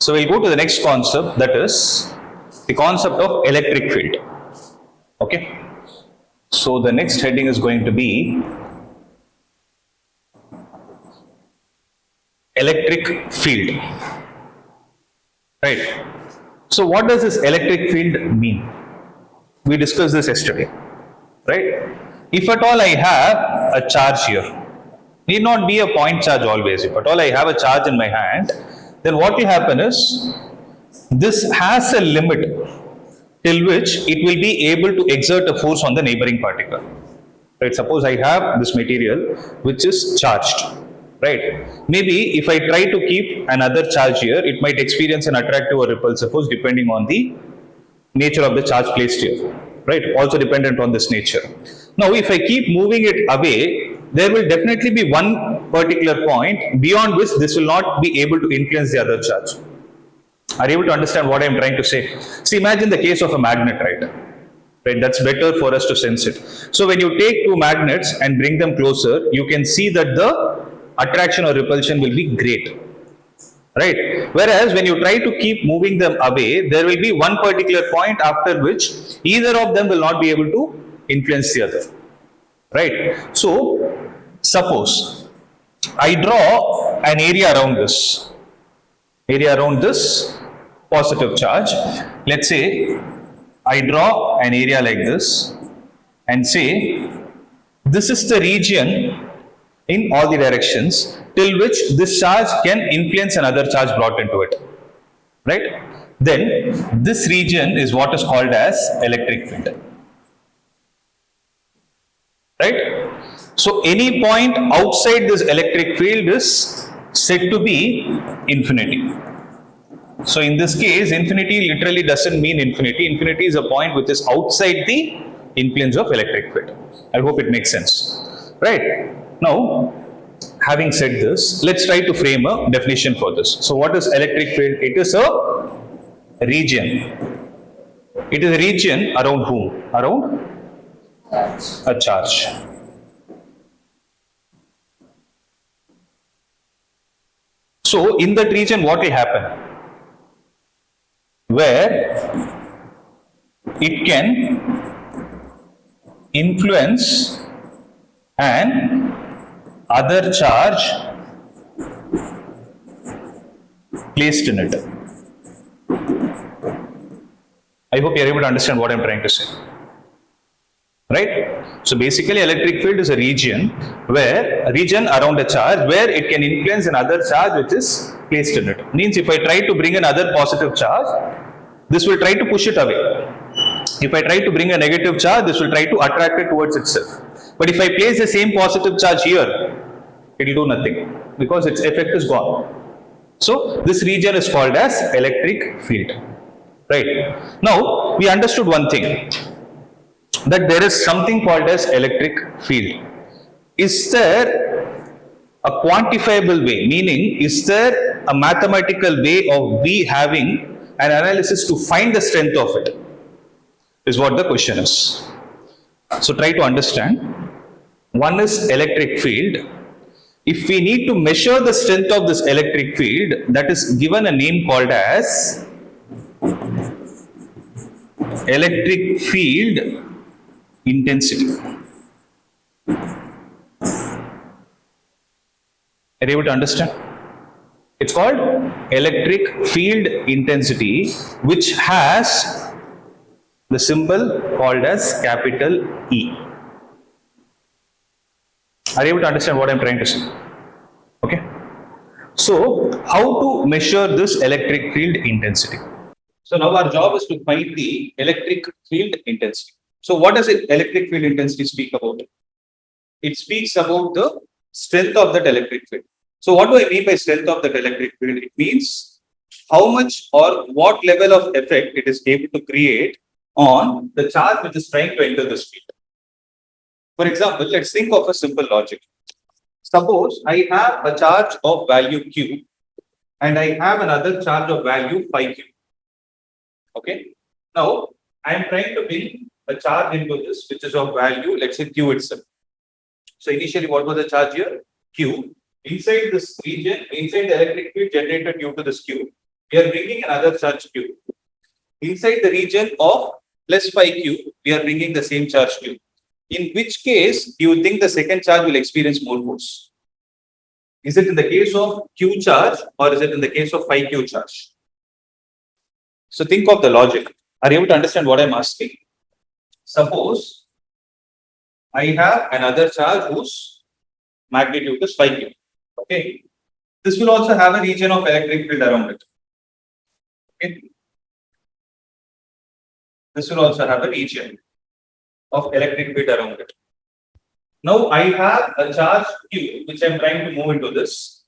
So we'll go to the next concept, that is the concept of electric field. Okay. So the next heading is going to be electric field. Right. So what does this electric field mean? We discussed this yesterday. Right. If at all I have a charge here, need not be a point charge always. If at all I have a charge in my hand, then what will happen is this has a limit till which it will be able to exert a force on the neighboring particle. Right? Suppose I have this material which is charged. Right? Maybe if I try to keep another charge here, it might experience an attractive or repulsive force depending on the nature of the charge placed here. Right? Also dependent on this nature. Now, if I keep moving it away, there will definitely be one particular point beyond which this will not be able to influence the other charge. Are you able to understand what I am trying to say? See, imagine the case of a magnet, right? That's better for us to sense it. So when you take two magnets and bring them closer, you can see that the attraction or repulsion will be great. Right? Whereas when you try to keep moving them away, there will be one particular point after which either of them will not be able to influence the other. Right? So, suppose I draw an area around this positive charge. Let's say I draw an area like this and say this is the region in all the directions till which this charge can influence another charge brought into it. Right? Then this region is what is called as electric field. Right? So any point outside this electric field is said to be infinity. So in this case, infinity literally doesn't mean infinity. Infinity is a point which is outside the influence of electric field. I hope it makes sense. Right? Now, having said this, let's try to frame a definition for this. So what is electric field? It is a region. It is a region around whom? Around a charge. So in that region, what will happen? Where it can influence an other charge placed in it. I hope you are able to understand what I am trying to say. Right? So basically electric field is a region around a charge where it can influence another charge which is placed in it. Means if I try to bring another positive charge, this will try to push it away. If I try to bring a negative charge, this will try to attract it towards itself. But if I place the same positive charge here, it will do nothing because its effect is gone. So this region is called as electric field. Right? Now we understood one thing, that there is something called as electric field. Is there a quantifiable way? Meaning, is there a mathematical way of we having an analysis to find the strength of it? Is what the question is. So try to understand. One is electric field. If we need to measure the strength of this electric field, that is given a name called as electric field intensity. Are you able to understand? It's called electric field intensity, which has the symbol called as capital E. Are you able to understand what I'm trying to say? Okay. So, how to measure this electric field intensity? So now our job is to find the electric field intensity. So what does electric field intensity speak about? It speaks about the strength of that electric field. So what do I mean by strength of that electric field? It means how much or what level of effect it is able to create on the charge which is trying to enter this field. For example, let's think of a simple logic. Suppose I have a charge of value Q and I have another charge of value phi Q. Okay. Now I am trying to bring a charge into this which is of value, let's say Q itself. So initially what was the charge here? Q. Inside this region, inside the electric field generated due to this Q, we are bringing another charge Q. Inside the region of plus 5Q, we are bringing the same charge Q. In which case, you think the second charge will experience more force? Is it in the case of Q charge or is it in the case of 5Q charge? So think of the logic. Are you able to understand what I'm asking? Suppose I have another charge whose magnitude is 5Q. Okay. This will also have a region of electric field around it. Okay. This will also have a region of electric field around it. Now I have a charge Q which I am trying to move into this,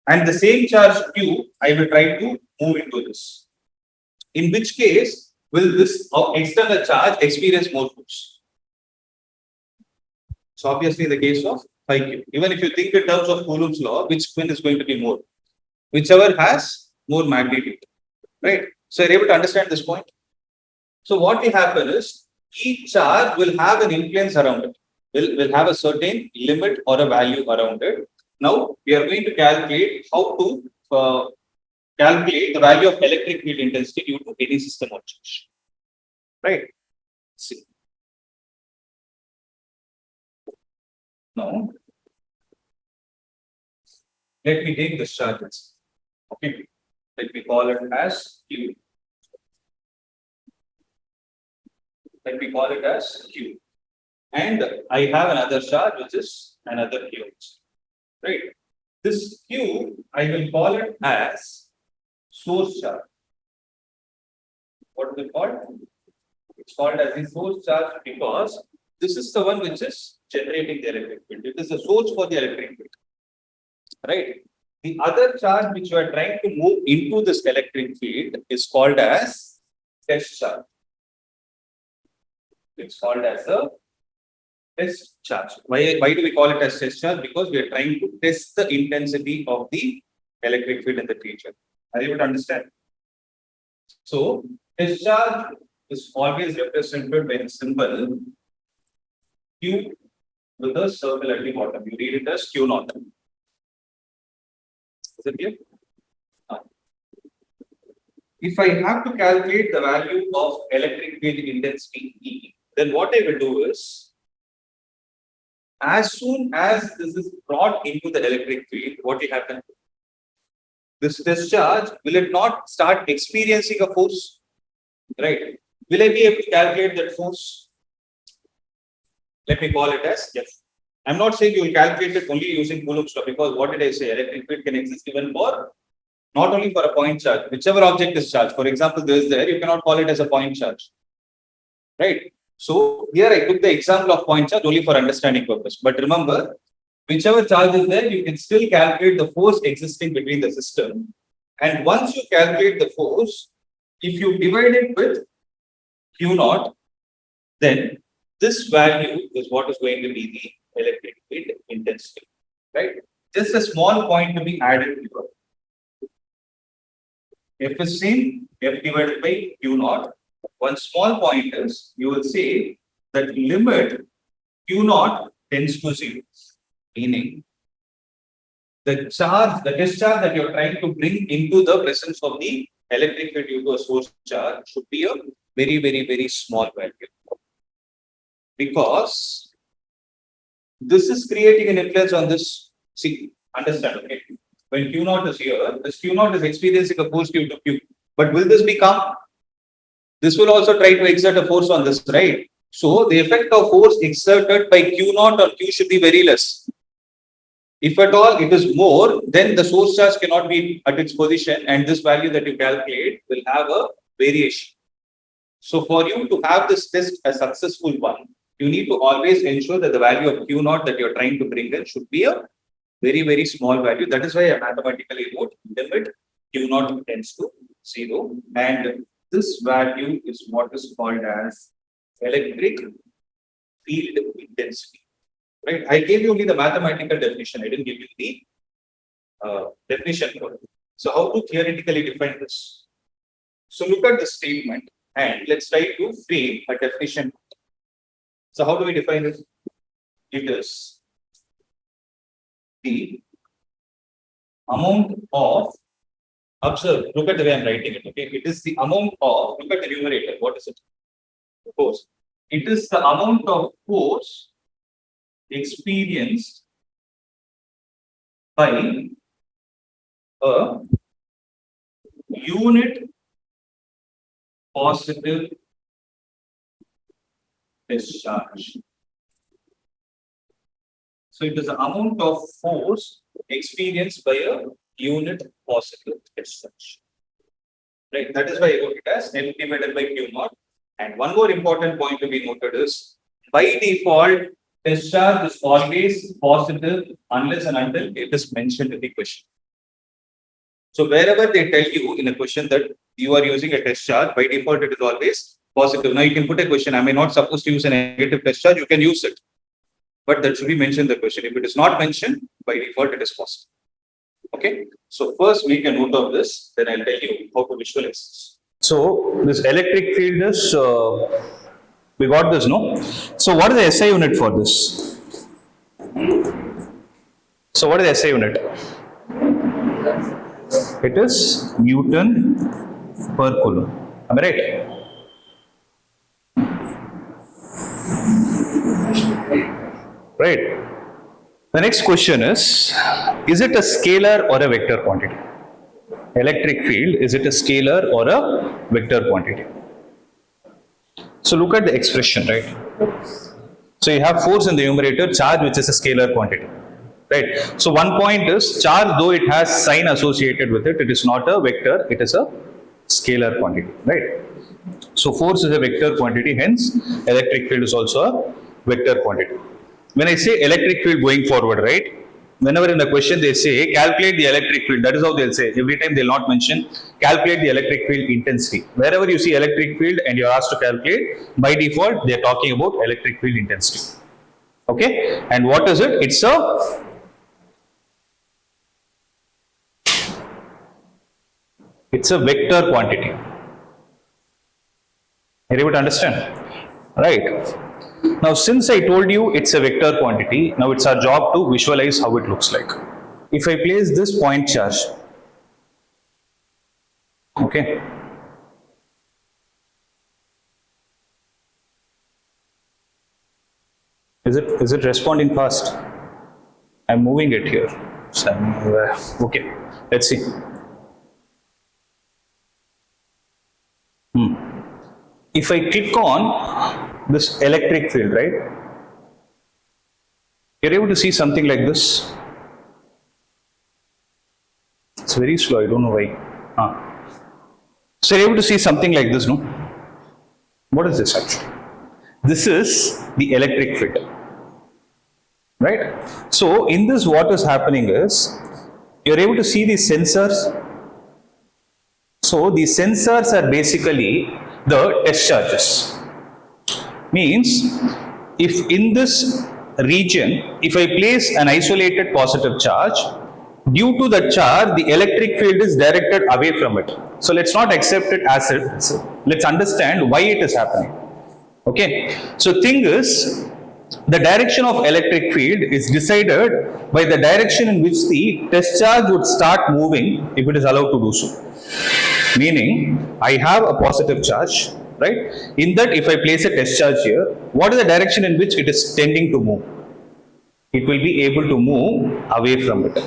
and the same charge Q I will try to move into this. In which case will this external charge experience more force? So obviously in the case of 5Q, even if you think in terms of Coulomb's law, which spin is going to be more? Whichever has more magnitude, right? So you're able to understand this point. So what will happen is each charge will have an influence around it. Will have a certain limit or a value around it. Now we are going to calculate how to calculate the value of electric field intensity due to any system of charge. Right? See. Now let me take this charge. Okay. Let me call it as Q. Let me call it as Q. And I have another charge which is another Q. Right. This Q, I will call it as source charge. What is it called? It's called as the source charge because this is the one which is generating the electric field. It is the source for the electric field. Right. The other charge which you are trying to move into this electric field is called as test charge. It's called as a test charge. Why do we call it as test charge? Because we are trying to test the intensity of the electric field in the region. Are you able to understand? So, test charge is always represented by the symbol Q with a circle at the bottom. You read it as Q naught. Is it clear? If I have to calculate the value of electric field intensity E, then what I will do is, as soon as this is brought into the electric field, what will happen? This discharge, will it not start experiencing a force? Right? Will I be able to calculate that force? Let me call it as F. I'm not saying you will calculate it only using Coulomb's law, because what did I say? Electric field can exist even for, not only for a point charge, whichever object is charged. For example, this is there, you cannot call it as a point charge. Right? So here I took the example of point charge only for understanding purpose. But remember, whichever charge is there, you can still calculate the force existing between the system. And once you calculate the force, if you divide it with Q naught, then this value is what is going to be the electric field intensity. Right? Just a small point to be added here. F is same, F divided by Q naught. One small point is, you will say that limit Q naught tends to 0, meaning the charge, the discharge that you are trying to bring into the presence of the electric field due to a source charge should be a very, very, very small value. Because this is creating an influence on this. See, understand, okay? When Q naught is here, this Q naught is experiencing a force due to Q. But will this be calm? This will also try to exert a force on this, right? So the effect of force exerted by Q naught on Q should be very less. If at all it is more, then the source charge cannot be at its position, and this value that you calculate will have a variation. So for you to have this test a successful one, you need to always ensure that the value of Q naught that you're trying to bring in should be a very, very small value. That is why I mathematically wrote limit Q naught tends to 0. And this value is what is called as electric field intensity. Right? I gave you only the mathematical definition. I didn't give you the definition for it. So how to theoretically define this? So look at the statement and let's try to frame a definition. So how do we define it? It is the amount of Observe, look at the way I'm writing it. Okay, it is the amount of, look at the numerator. What is it? Force. It is the amount of force experienced by a unit positive discharge. So it is the amount of force experienced by a unit positive discharge. Right. That is why I wrote it as N divided by Q naught. And one more important point to be noted is, by default, discharge is always positive unless and until it is mentioned in the question. So wherever they tell you in a question that you are using a discharge, by default it is always positive. Now you can put a question, am I not supposed to use a negative discharge? You can use it. But that should be mentioned in the question. If it is not mentioned, by default it is positive. Okay. So first make a note of this, then I'll tell you how to visualize this. So this electric field is, we got this, no? So what is the SI unit for this? So what is the SI unit? It is Newton per Coulomb. Am I right? Right. The next question is it a scalar or a vector quantity? Electric field, is it a scalar or a vector quantity? So look at the expression, right? So you have force in the numerator, charge which is a scalar quantity, right? So one point is charge, though it has sign associated with it, it is not a vector, it is a scalar quantity, right? So force is a vector quantity, hence electric field is also a vector quantity. When I say electric field going forward, right? Whenever in the question they say calculate the electric field, that is how they'll say. Every time they'll not mention calculate the electric field intensity. Wherever you see electric field and you're asked to calculate, by default they're talking about electric field intensity. Okay? And what is it? It's a vector quantity. Are you able to understand? Right. Now, since I told you it's a vector quantity, now it's our job to visualize how it looks like. If I place this point charge, okay, is it responding fast? I'm moving it here. So okay, let's see. If I click on this electric field, right, you're able to see something like this. It's very slow, I don't know why. So you're able to see something like this, no? What is this actually? This is the electric field, right? So in this, what is happening is, you're able to see these sensors. So these sensors are basically the test charges. Means, if in this region, if I place an isolated positive charge, due to the charge, the electric field is directed away from it. So let's not accept it as it. Let's understand why it is happening. Okay. So thing is, the direction of electric field is decided by the direction in which the test charge would start moving if it is allowed to do so. Meaning, I have a positive charge, right? In that, if I place a test charge here, what is the direction in which it is tending to move? It will be able to move away from it.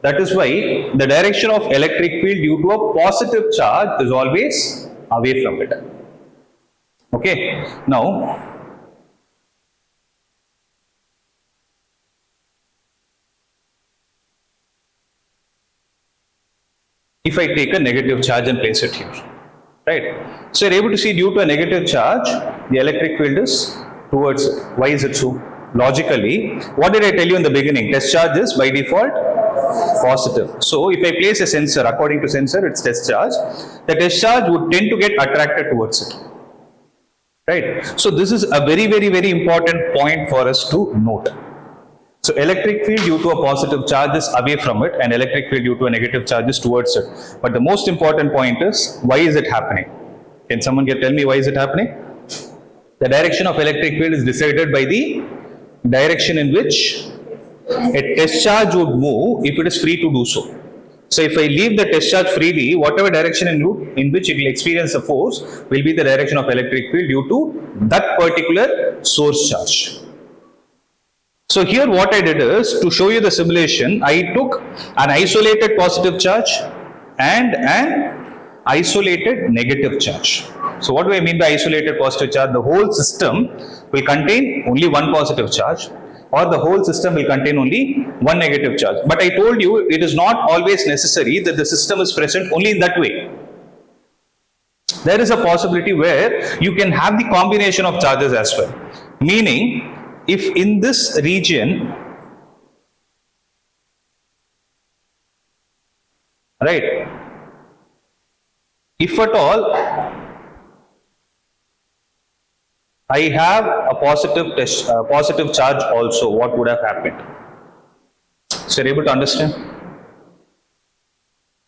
That is why the direction of electric field due to a positive charge is always away from it. Okay. Now, if I take a negative charge and place it here, right? So you're able to see due to a negative charge, the electric field is towards it. Why is it so? Logically, what did I tell you in the beginning? Test charge is by default positive. So if I place a sensor, according to sensor, it's test charge, the test charge would tend to get attracted towards it. Right? So this is a very, very, very important point for us to note. So electric field due to a positive charge is away from it, and electric field due to a negative charge is towards it. But the most important point is, why is it happening? Can someone tell me why is it happening? The direction of electric field is decided by the direction in which a test charge would move if it is free to do so. So if I leave the test charge freely, whatever direction in which it will experience a force will be the direction of electric field due to that particular source charge. So here what I did is, to show you the simulation, I took an isolated positive charge and an isolated negative charge. So what do I mean by isolated positive charge? The whole system will contain only one positive charge, or the whole system will contain only one negative charge. But I told you it is not always necessary that the system is present only in that way. There is a possibility where you can have the combination of charges as well. Meaning, if in this region, right, if at all I have a positive charge also, what would have happened? So you're able to understand?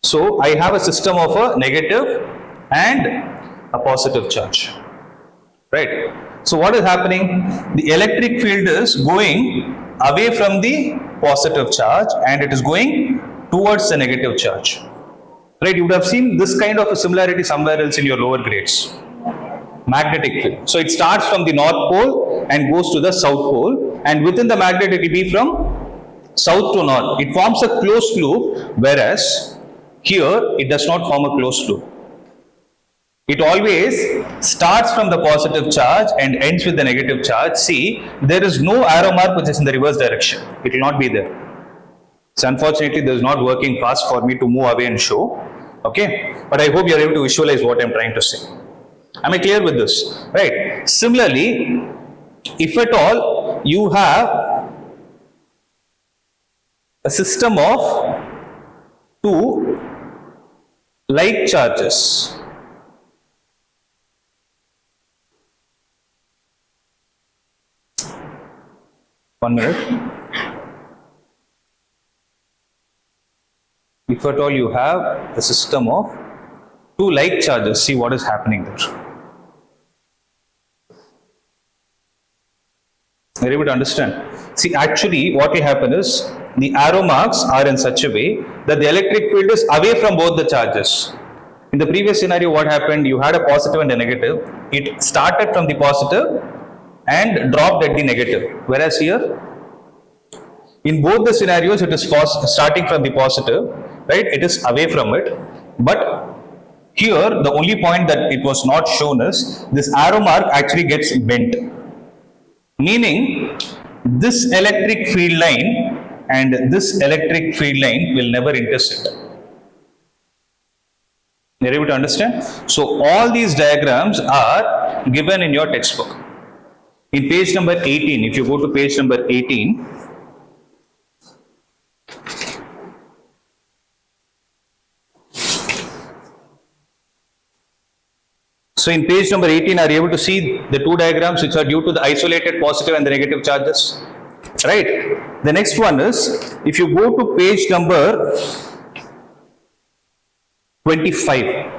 So I have a system of a negative and a positive charge, right? So what is happening? The electric field is going away from the positive charge and it is going towards the negative charge, right? You would have seen this kind of a similarity somewhere else in your lower grades. Magnetic field. So it starts from the north pole and goes to the south pole, and within the magnet it will be from south to north. It forms a closed loop, whereas here it does not form a closed loop. It always starts from the positive charge and ends with the negative charge. See, there is no arrow mark which is in the reverse direction. It will not be there. So unfortunately, this is not working fast for me to move away and show. Okay, but I hope you are able to visualize what I am trying to say. Am I clear with this? Right. Similarly, if at all you have a system of two like charges, one minute. If at all you have a system of two like charges, see what is happening there. Are you able to understand? See, actually what will happen is the arrow marks are in such a way that the electric field is away from both the charges. In the previous scenario, what happened? You had a positive and a negative. It started from the positive and dropped at the negative. Whereas here, in both the scenarios, it is starting from the positive, right? It is away from it. But here, the only point that it was not shown is this arrow mark actually gets bent. Meaning, this electric field line and this electric field line will never intersect. You're able to understand? So, all these diagrams are given in your textbook. In page number 18, if you go to page number 18, so in page number 18, are you able to see the two diagrams which are due to the isolated positive and the negative charges? Right. The next one is, if you go to page number 25.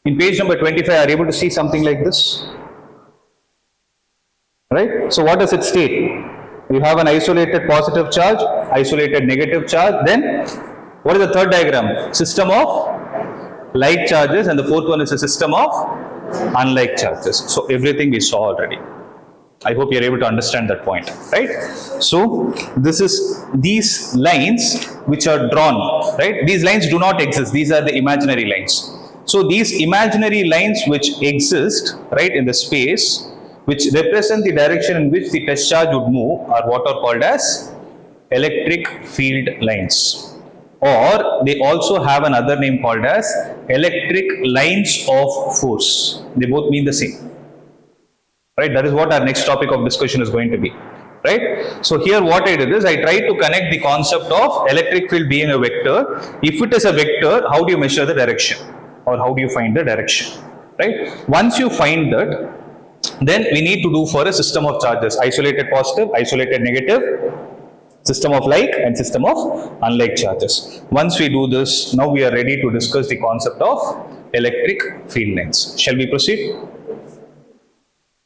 In page number 25, are you able to see something like this? Right. So what does it state? You have an isolated positive charge, isolated negative charge. Then what is the third diagram? System of like charges, and the fourth one is a system of unlike charges. So everything we saw already. I hope you are able to understand that point, right? So this is these lines which are drawn, right? These lines do not exist. These are the imaginary lines. So these imaginary lines which exist, right, in the space, which represent the direction in which the test charge would move, are what are called as electric field lines. Or they also have another name called as electric lines of force. They both mean the same. Right? That is what our next topic of discussion is going to be. Right? So here what I did is I tried to connect the concept of electric field being a vector. If it is a vector, how do you measure the direction? Or how do you find the direction? Right? Once you find that, then we need to do for a system of charges: isolated positive, isolated negative, system of like and system of unlike charges. Once we do this, now we are ready to discuss the concept of electric field lines. Shall we proceed?